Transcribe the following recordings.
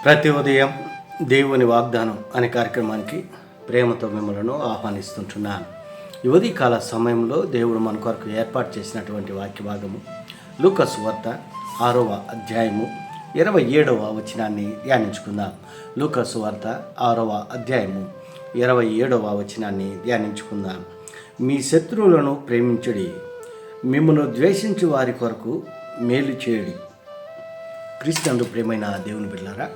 ప్రతి ఉదయం దేవుని వాగ్దానం అనే కార్యక్రమానికి ప్రేమతో మిమ్మల్ని ఆహ్వానిస్తుంటున్నాను. ఈ ఉదయకాల సమయంలో దేవుడు మన కొరకు ఏర్పాటు చేసినటువంటి వాక్య భాగము లూకా సువార్త 6వ అధ్యాయము 27వ వచనాన్ని ధ్యానించుకుందాం. లూకా సువార్త 6వ అధ్యాయము 27వ వచనాన్ని ధ్యానించుకుందాం. మీ శత్రువులను ప్రేమించుడి, మిమ్మల్ని ద్వేషించు వారి కొరకు మేలు చేయుడి. క్రీస్తునందు ప్రియమైన దేవుని బిడ్డలారా,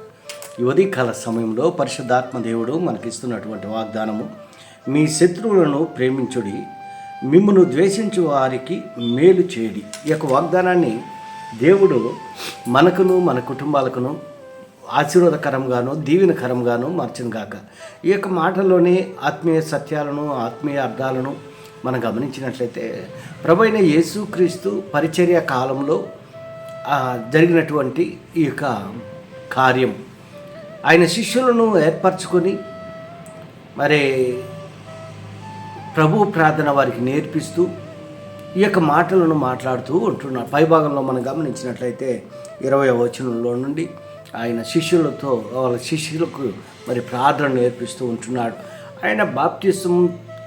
ఈ ఉదయకాల సమయంలో పరిశుద్ధాత్మ దేవుడు మనకిస్తున్నటువంటి వాగ్దానము, మీ శత్రువులను ప్రేమించుడి, మిమ్మును ద్వేషించు వారికి మేలు చేయడి. ఈ యొక్క వాగ్దానాన్ని దేవుడు మనకును మన కుటుంబాలకును ఆశీర్వాదకరంగాను దీవెనకరంగాను మార్చును గాక. ఈ యొక్క మాటల్లోని ఆత్మీయ సత్యాలను ఆత్మీయ అర్థాలను మనం గమనించినట్లయితే ప్రభువైన యేసుక్రీస్తు పరిచర్య కాలంలో జరిగినటువంటి ఈ యొక్క కార్యం, ఆయన శిష్యులను ఏర్పరచుకొని మరి ప్రభు ప్రార్థన వారికి నేర్పిస్తూ ఈ యొక్క మాటలను మాట్లాడుతూ ఉంటున్నాడు. పైభాగంలో మనం గమనించినట్లయితే 20వ వచనంలో నుండి ఆయన శిష్యులతో వాళ్ళ శిష్యులకు మరి ప్రార్థన నేర్పిస్తూ ఉంటున్నాడు. ఆయన బాప్తిసం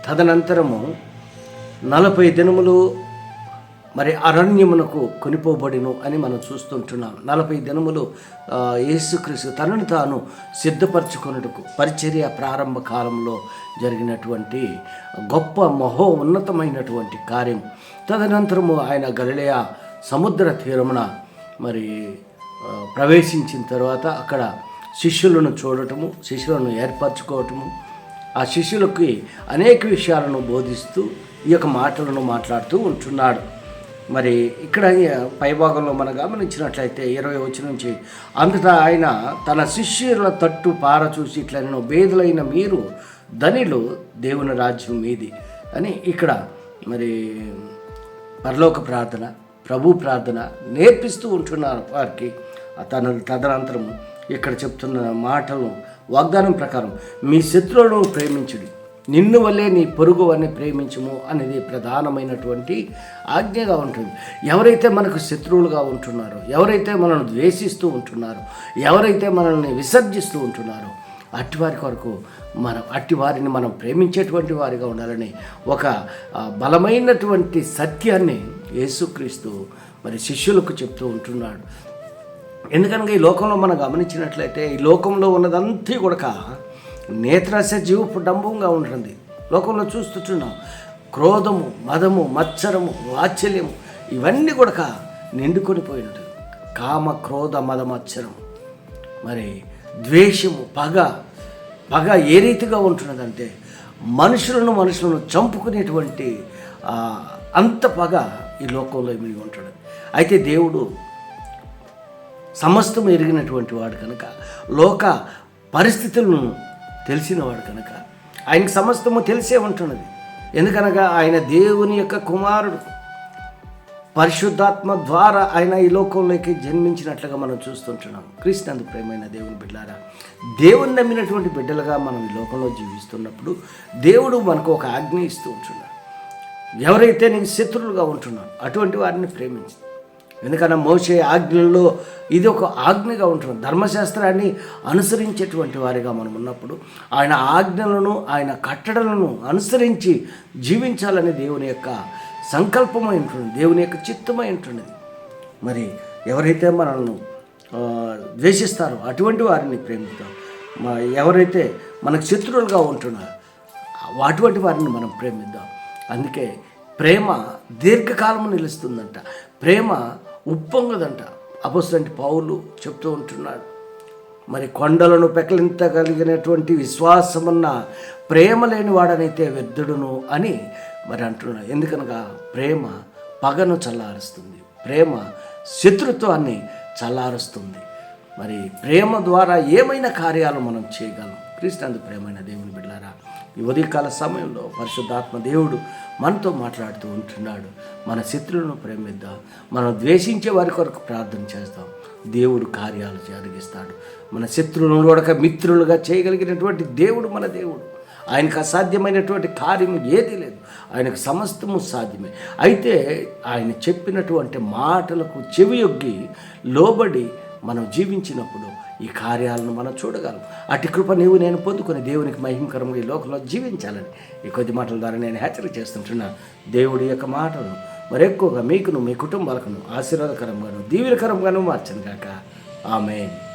తదనంతరము 40 దినములు మరి అరణ్యమునకు కొనిపోబడిను అని మనం చూస్తుంటున్నాం. 40 దినములు యేసుక్రీస్తు తనను తాను సిద్ధపరచుకొనుటకు పరిచర్య ప్రారంభ కాలంలో జరిగినటువంటి గొప్ప ఉన్నతమైనటువంటి కార్యం. తదనంతరము ఆయన గలిలయ సముద్ర తీరమున మరి ప్రవేశించిన తర్వాత అక్కడ శిష్యులను చూడటము, శిష్యులను ఏర్పరచుకోవటము, ఆ శిష్యులకి అనేక విషయాలను బోధిస్తూ ఈ యొక్క మాటలను మాట్లాడుతూ ఉంటున్నాడు. మరి ఇక్కడ పైభాగంలో మనం గమనించినట్లయితే 20 వచనం నుంచి, అంతటా ఆయన తన శిష్యుల తట్టు పారచూసి ఇట్లనెను, బేదలైన మీరు ధనిలు, దేవుని రాజ్యం మీది అని ఇక్కడ మరి పరలోక ప్రార్థన, ప్రభు ప్రార్థన నేర్పిస్తూ ఉంటున్నారు వారికి. తదనంతరం ఇక్కడ చెప్తున్న మాటలు వాగ్దానం ప్రకారం, మీ శత్రువులను ప్రేమించుడి, నిన్ను వల్లే నీ పొరుగు వారిని ప్రేమించుము అనేది ప్రధానమైనటువంటి ఆజ్ఞగా ఉంటుంది. ఎవరైతే మనకు శత్రువులుగా ఉంటున్నారో, ఎవరైతే మనల్ని ద్వేషిస్తూ ఉంటున్నారో, ఎవరైతే మనల్ని విసర్జిస్తూ ఉంటున్నారో అట్టివారి కొరకు అట్టివారిని మనం ప్రేమించేటువంటి వారిగా ఉండాలని ఒక బలమైనటువంటి సత్యాన్ని యేసుక్రీస్తు మరి శిష్యులకు చెప్తూ ఉంటున్నాడు. ఎందుకనగా ఈ లోకంలో మనం గమనించినట్లయితే ఈ లోకంలో ఉన్నదంతా కూడా నేత్రాశ జీవపు డంబంగా ఉంటుంది. లోకంలో చూస్తున్నాం, క్రోధము, మదము, మత్సరము, వాత్సల్యము ఇవన్నీ కూడా నిండుకొని పోయినట్టు. కామ, క్రోధ, మద, మత్సరము, మరి ద్వేషము, పగ ఏ రీతిగా ఉంటున్నదంటే మనుషులను చంపుకునేటువంటి అంత పగ ఈ లోకంలో మిగిలి ఉంటున్నది. అయితే దేవుడు సమస్తం ఎరిగినటువంటి వాడు కనుక, లోక పరిస్థితులను తెలిసినవాడు కనుక ఆయనకి సమస్తము తెలిసే ఉంటున్నది. ఎందుకనగా ఆయన దేవుని యొక్క కుమారుడు, పరిశుద్ధాత్మ ద్వారా ఆయన ఈ లోకంలోకి జన్మించినట్లుగా మనం చూస్తుంటున్నాం. క్రీస్తునందు ప్రియమైన దేవుని బిడ్డలారా, దేవుని నమ్మినటువంటి బిడ్డలుగా మనం ఈ లోకంలో జీవిస్తున్నప్పుడు దేవుడు మనకు ఒక ఆజ్ఞ ఇస్తూ ఉంటున్నాడు. ఎవరైతే నీకు శత్రువులుగా ఉంటున్నారో అటువంటి వారిని ప్రేమించు. ఎందుకన్నా మోషే ఆజ్ఞల్లో ఇది ఒక ఆజ్ఞగా ఉంటుంది. ధర్మశాస్త్రాన్ని అనుసరించేటువంటి వారిగా మనం ఉన్నప్పుడు ఆయన ఆజ్ఞలను, ఆయన కట్టడలను అనుసరించి జీవించాలని దేవుని యొక్క సంకల్పమై ఉంటుంది, దేవుని యొక్క చిత్తమై ఉంటున్నది. మరి ఎవరైతే మనల్ని ద్వేషిస్తారో అటువంటి వారిని ప్రేమిస్తాం. ఎవరైతే మనకు శత్రువులుగా ఉంటున్నారో అటువంటి వారిని మనం ప్రేమిద్దాం. అందుకే ప్రేమ దీర్ఘకాలము నిలుస్తుందంట, ప్రేమ ఉప్పొంగదంట. అపోస్తలుడైన పౌలు చెప్తూ ఉంటున్నాడు. మరి కొండలను పెకలించగలిగినటువంటి విశ్వాసమున్న ప్రేమ లేని వాడనైతే వ్యర్థుడును అని మరి అంటున్నాడు. ఎందుకనగా ప్రేమ పగను చల్లారుస్తుంది, ప్రేమ శత్రుత్వాన్ని చల్లారుస్తుంది. మరి ప్రేమ ద్వారా ఏమైనా కార్యాలు మనం చేయగలం. క్రీస్తునందు ప్రేమైన దేవుని బిడ్డలారా, ఈ ఉదయకాల సమయంలో పరిశుద్ధాత్మ దేవుడు మనతో మాట్లాడుతూ ఉంటున్నాడు. మన శత్రువులను ప్రేమిద్దాం, మనం ద్వేషించే వారి కొరకు ప్రార్థన చేస్తాం, దేవుడు కార్యాలు జరిగిస్తాడు. మన శత్రువులను కూడా మిత్రులుగా చేయగలిగినటువంటి దేవుడు మన దేవుడు. ఆయనకు అసాధ్యమైనటువంటి కార్యం ఏదీ లేదు, ఆయనకు సమస్తము సాధ్యమే. అయితే ఆయన చెప్పినటువంటి మాటలకు చెవియొగ్గి లోబడి మనం జీవించినప్పుడు ఈ కార్యాలను మనం చూడగలం. అటు కృప నీవు నేను పొందుకొని దేవునికి మహిమకరంగా ఈ లోకంలో జీవించాలని ఈ కొద్ది మాటల ద్వారా నేను హెచ్చరిక చేస్తుంటున్నా. దేవుడి యొక్క మాటలు మరి ఎక్కువగా మీకును మీ కుటుంబాలకును ఆశీర్వాదకరంగాను దీవెనకరంగాను మార్చను గాక. ఆమేన్.